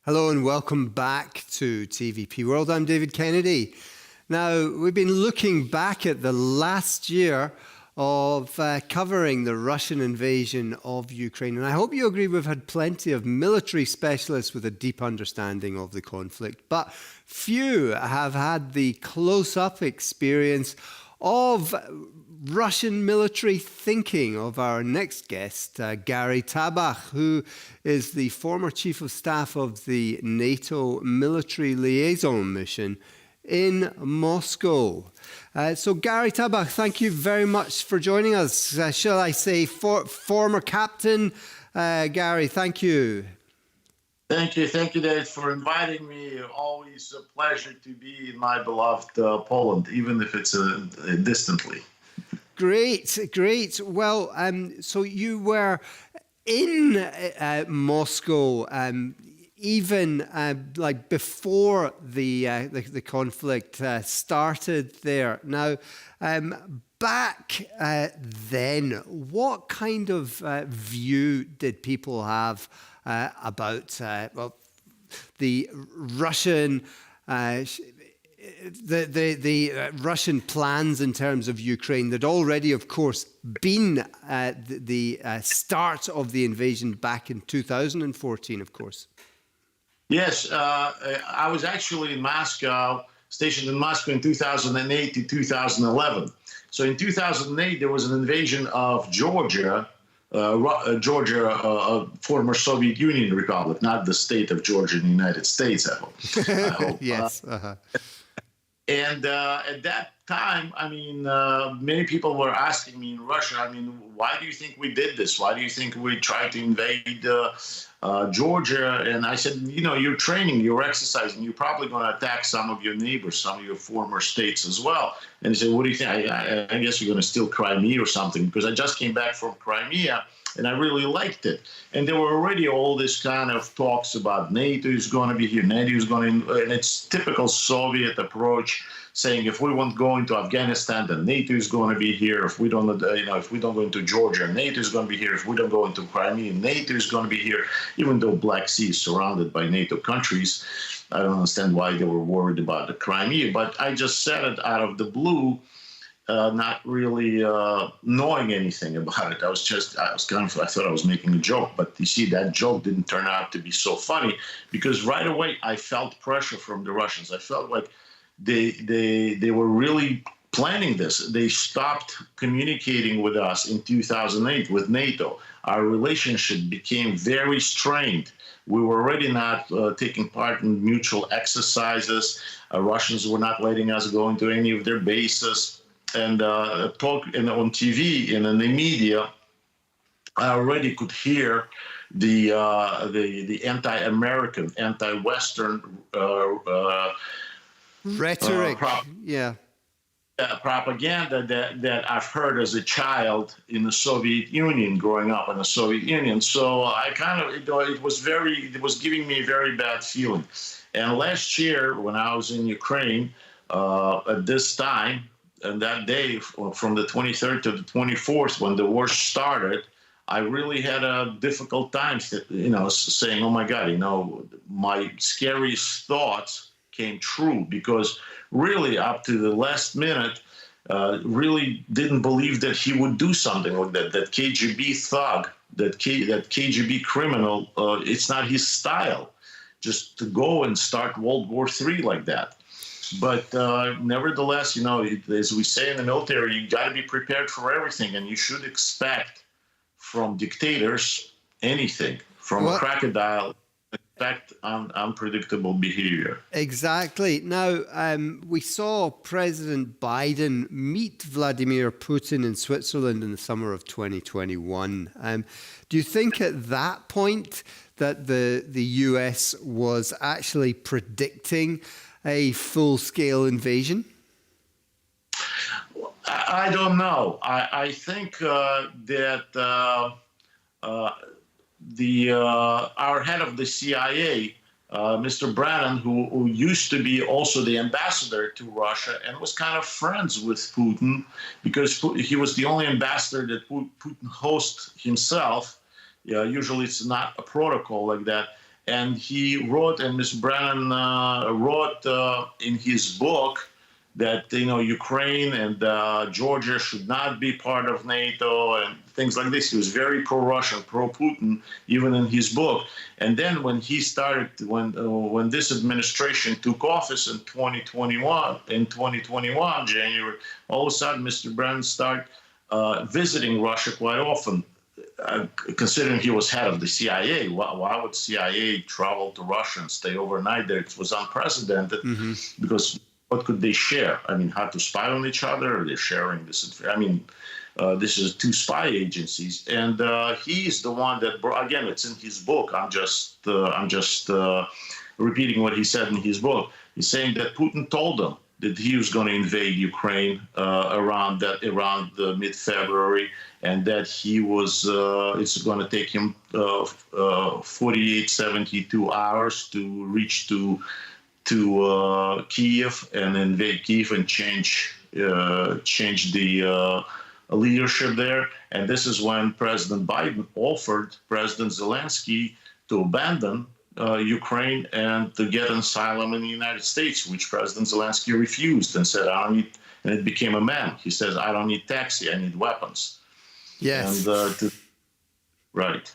Hello and welcome back to TVP World. I'm David Kennedy. Now, we've been looking back at the last year of covering the Russian invasion of Ukraine. And I hope you agree we've had plenty of military specialists with a deep understanding of the conflict. But few have had the close-up experience of Russian military thinking of our next guest, Yuri Tabach, who is the former chief of staff of the NATO military liaison mission in Moscow. So Yuri Tabach, thank you very much for joining us. Shall I say former captain? Garry, thank you. Thank you, Dave, for inviting me. Always a pleasure to be in my beloved Poland, even if it's distantly. Great. Well, so you were in Moscow, even like before the conflict started there. Now, back then, what kind of view did people have about the Russian the Russian plans in terms of Ukraine that already, of course, been the start of the invasion back in 2014, of course? Yes, I was actually in Moscow, stationed in Moscow in 2008 to 2011. So in 2008, there was an invasion of Georgia, a former Soviet Union republic, not the state of Georgia in the United States, I hope. Yes. And at that time, I mean, many people were asking me in Russia, I mean, why do you think we did this? Why do you think we tried to invade Georgia? And I said, you know, you're training, you're exercising, you're probably going to attack some of your neighbors, some of your former states as well. And he said, what do you think? I guess you're going to steal Crimea or something, because I just came back from Crimea and I really liked it. And there were already all this kind of talks about NATO is going to be here, NATO is going to, and it's typical Soviet approach, saying if we won't go into Afghanistan, then NATO is going to be here. If we don't, if we don't go into Georgia, NATO is going to be here. If we don't go into Crimea, NATO is going to be here. Even though Black Sea is surrounded by NATO countries, I don't understand why they were worried about the Crimea. But I just said it out of the blue, not really knowing anything about it. I thought I was making a joke, but you see, that joke didn't turn out to be so funny, because right away I felt pressure from the Russians. I felt like they were really planning this. They stopped communicating with us in 2008 with NATO. Our relationship became very strained. We were already not taking part in mutual exercises. Russians were not letting us go into any of their bases. And talk on TV and in the media, I already could hear the anti-American, anti-Western rhetoric, propaganda that I've heard as a child in the Soviet Union, growing up in the Soviet Union. So I kind of, it was giving me a very bad feeling. And last year, when I was in Ukraine, at this time, and that day, from the 23rd to the 24th, when the war started, I really had a difficult time, saying, oh my God, my scariest thoughts came true, because really up to the last minute, really didn't believe that he would do something like that, that KGB thug, that KGB criminal, it's not his style, just to go and start World War III like that. But nevertheless, as we say in the military, you got to be prepared for everything, and you should expect from dictators anything, from a crocodile, expect unpredictable behavior. Exactly. Now, we saw President Biden meet Vladimir Putin in Switzerland in the summer of 2021. Do you think at that point that the US was actually predicting a full-scale invasion? I don't know. I think that our head of the CIA, Mr. Brennan, who used to be also the ambassador to Russia and was kind of friends with Putin, because he was the only ambassador that Putin hosts himself. Usually it's not a protocol like that. And he wrote, and Mr. Brennan wrote in his book that Ukraine and Georgia should not be part of NATO and things like this. He was very pro-Russian, pro-Putin, even in his book. And then when he started, when this administration took office in 2021, January, all of a sudden Mr. Brennan started visiting Russia quite often. Considering he was head of the CIA, why would CIA travel to Russia and stay overnight there? It was unprecedented because what could they share? I mean, how to spy on each other? They're sharing this. I mean, this is two spy agencies, and he's the one that again, it's in his book. I'm just repeating what he said in his book. He's saying that Putin told them that he was going to invade Ukraine around mid-February, and that he was it's going to take him 48, 72 hours to reach to Kiev and invade Kiev and change the leadership there. And this is when President Biden offered President Zelensky to abandon Ukraine and to get asylum in the United States, which President Zelensky refused and said, "I don't need." And it became a man. He says, "I don't need taxi. I need weapons." Yes. And right.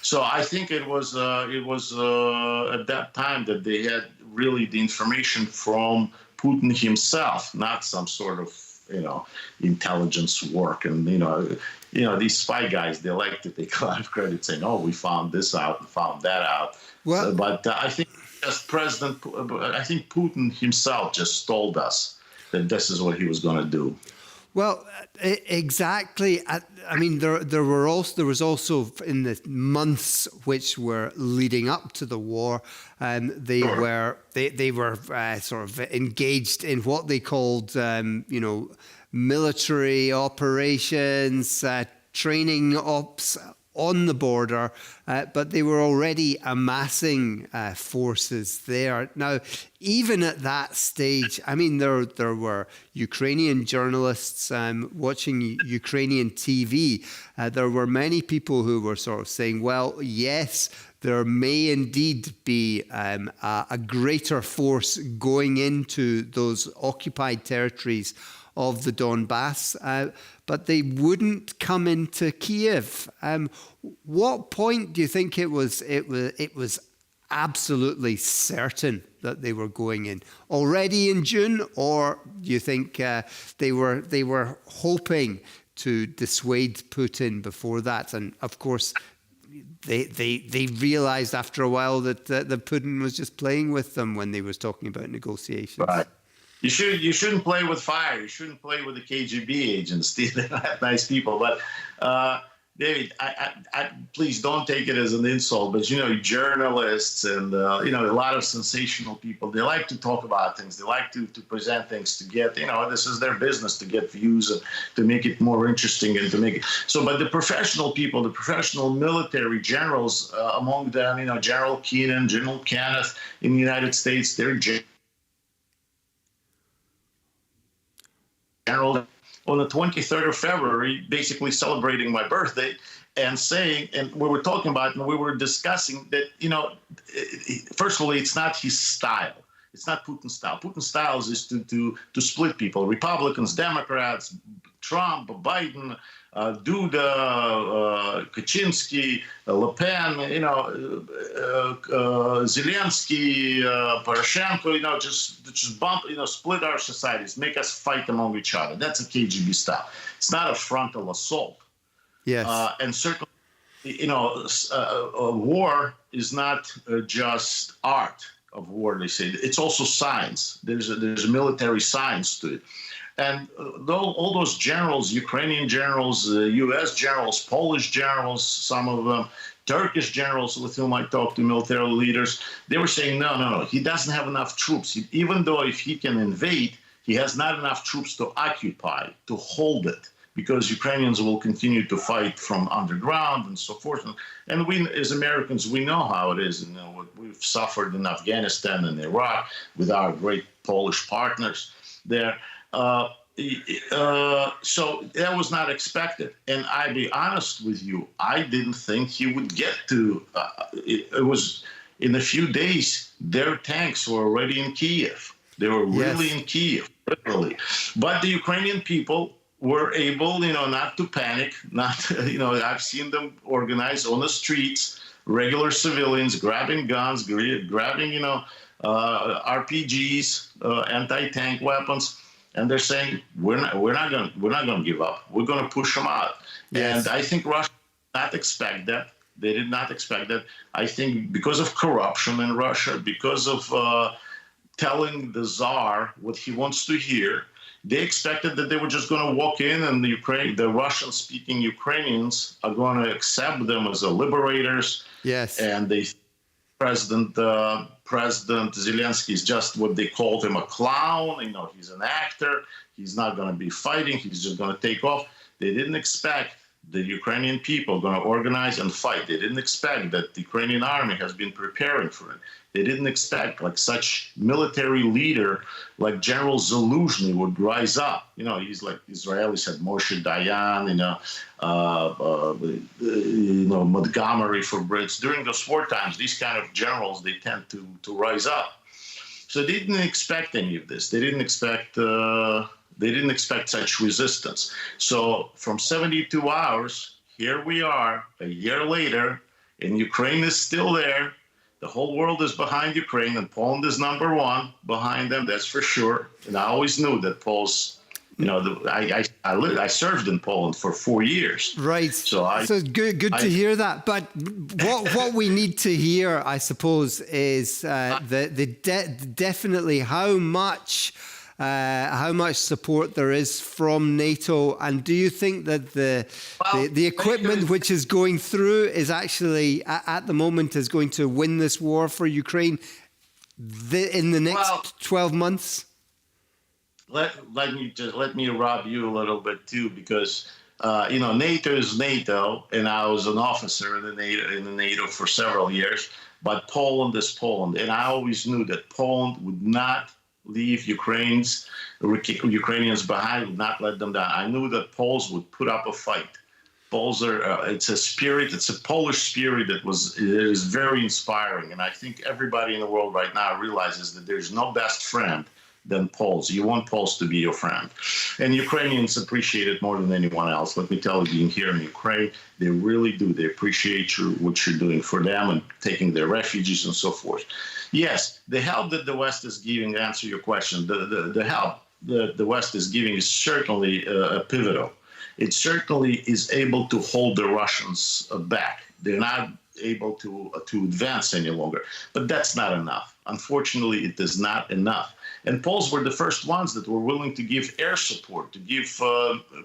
So I think it was at that time that they had really the information from Putin himself, not some sort of intelligence work. And these spy guys, they like to take a lot of credit, saying, "Oh, we found this out and found that out." Well, but I think I think Putin himself just told us that this is what he was going to do. Well, exactly. I mean, there was also in the months which were leading up to the war, they were sort of engaged in what they called military operations, training ops on the border, but they were already amassing forces there. Now, even at that stage, I mean, there were Ukrainian journalists watching Ukrainian TV. There were many people who were sort of saying, well, yes, there may indeed be a greater force going into those occupied territories of the Donbass, but they wouldn't come into Kiev. What point do you think it was absolutely certain that they were going in already in June, or do you think they were hoping to dissuade Putin before that? And of course, they realized after a while that Putin was just playing with them when they was talking about negotiations. Right. You shouldn't play with fire. You shouldn't play with the KGB agents. They're not nice people. But David, I please don't take it as an insult. But journalists and a lot of sensational people, they like to talk about things. They like to present things to get this is their business, to get views and to make it more interesting and to make it so. But the professional people, the professional military generals, among them, General Keenan, General Kenneth in the United States, they're general on the 23rd of February, basically celebrating my birthday and saying, and we were talking about, and we were discussing that, first of all, it's not his style. It's not Putin's style. Putin's style is to split people, Republicans, Democrats, Trump, Biden, Duda, Kaczynski, Le Pen, Zelensky, Poroshenko, just bump, split our societies, make us fight among each other. That's a KGB style. It's not a frontal assault. Yes. And certainly, war is not just art of war, they say. It's also science. There's a military science to it. And all those generals, Ukrainian generals, U.S. generals, Polish generals, some of them, Turkish generals with whom I talked to, military leaders, they were saying, no, he doesn't have enough troops. Even though if he can invade, he has not enough troops to occupy, to hold it, because Ukrainians will continue to fight from underground and so forth. And we, as Americans, we know how it is. What we've suffered in Afghanistan and Iraq with our great Polish partners there. So that was not expected. And I'll be honest with you, I didn't think he would get to, it was in a few days, their tanks were already in Kiev. They were really in Kiev, literally. But the Ukrainian people were able, not to panic, I've seen them organize on the streets, regular civilians grabbing guns, grabbing, RPGs, anti-tank weapons, and they're saying we're not going to give up. We're going to push them out. Yes. And I think Russia did not expect that. They did not expect that. I think because of corruption in Russia, because of telling the Tsar what he wants to hear, they expected that they were just going to walk in and the Russian-speaking Ukrainians are going to accept them as the liberators. Yes. And President Zelensky is just what they called him, a clown. He's an actor. He's not going to be fighting. He's just going to take off. They didn't expect the Ukrainian people going to organize and fight. They didn't expect that the Ukrainian army has been preparing for it. They didn't expect such military leader like General Zaluzhny would rise up. He's like Israelis had Moshe Dayan, Montgomery for Brits. During those war times, these kind of generals, they tend to rise up. So they didn't expect any of this. They didn't expect such resistance. So from 72 hours, here we are, a year later, and Ukraine is still there. The whole world is behind Ukraine, and Poland is number one behind them, that's for sure. And I always knew that Poles, I served in Poland for 4 years. Right. So good to hear that. But what we need to hear, I suppose, is definitely how much support there is from NATO, and do you think that the equipment which is going through is actually at the moment is going to win this war for Ukraine in the next 12 months? Let me rob you a little bit too, because NATO is NATO, and I was an officer in the NATO for several years. But Poland is Poland, and I always knew that Poland would not leave Ukrainians behind, would not let them down. I knew that Poles would put up a fight. Poles it's a spirit, it's a Polish spirit that is very inspiring. And I think everybody in the world right now realizes that there's no best friend than Poles. You want Poles to be your friend. And Ukrainians appreciate it more than anyone else. Let me tell you, being here in Ukraine, they really do. They appreciate what you're doing for them and taking their refugees and so forth. Yes, the help that the West is giving, to answer your question, the help that the West is giving is certainly pivotal. It certainly is able to hold the Russians back. They're not able to advance any longer. But that's not enough. Unfortunately, it is not enough. And Poles were the first ones that were willing to give air support, to give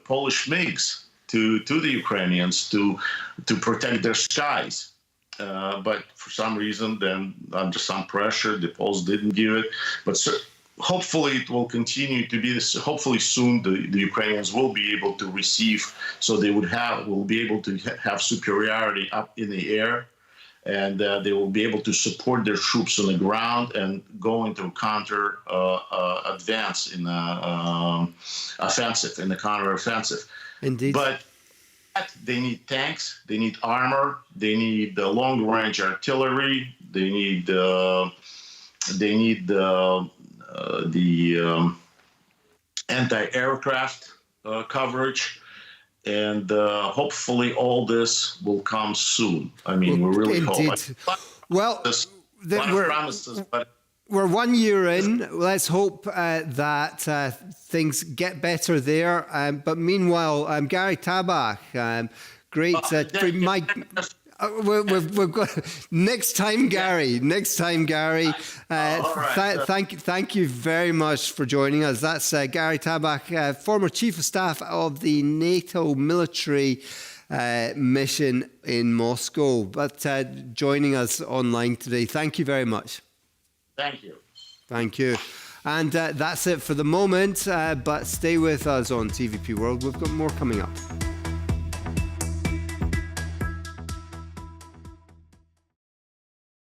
Polish MiGs to the Ukrainians to protect their skies. But for some reason, then under some pressure, the Poles didn't give it. But hopefully it will continue to be this. Hopefully soon the Ukrainians will be able to receive, so they will be able to have superiority up in the air, and they will be able to support their troops on the ground and go into counter advance in the offensive, in the counter-offensive. Indeed. But they need tanks, they need armor, they need long-range artillery, they need the anti-aircraft coverage, and hopefully all this will come soon. I mean, we really hope. Well, we're 1 year in. Let's hope that things get better there. But meanwhile, Yuri Tabach, great. We've got next time, Garry. Thank you very much for joining us. That's Yuri Tabach, former Chief of Staff of the NATO military mission in Moscow, but joining us online today. Thank you very much. Thank you. Thank you. And that's it for the moment, but stay with us on TVP World. We've got more coming up.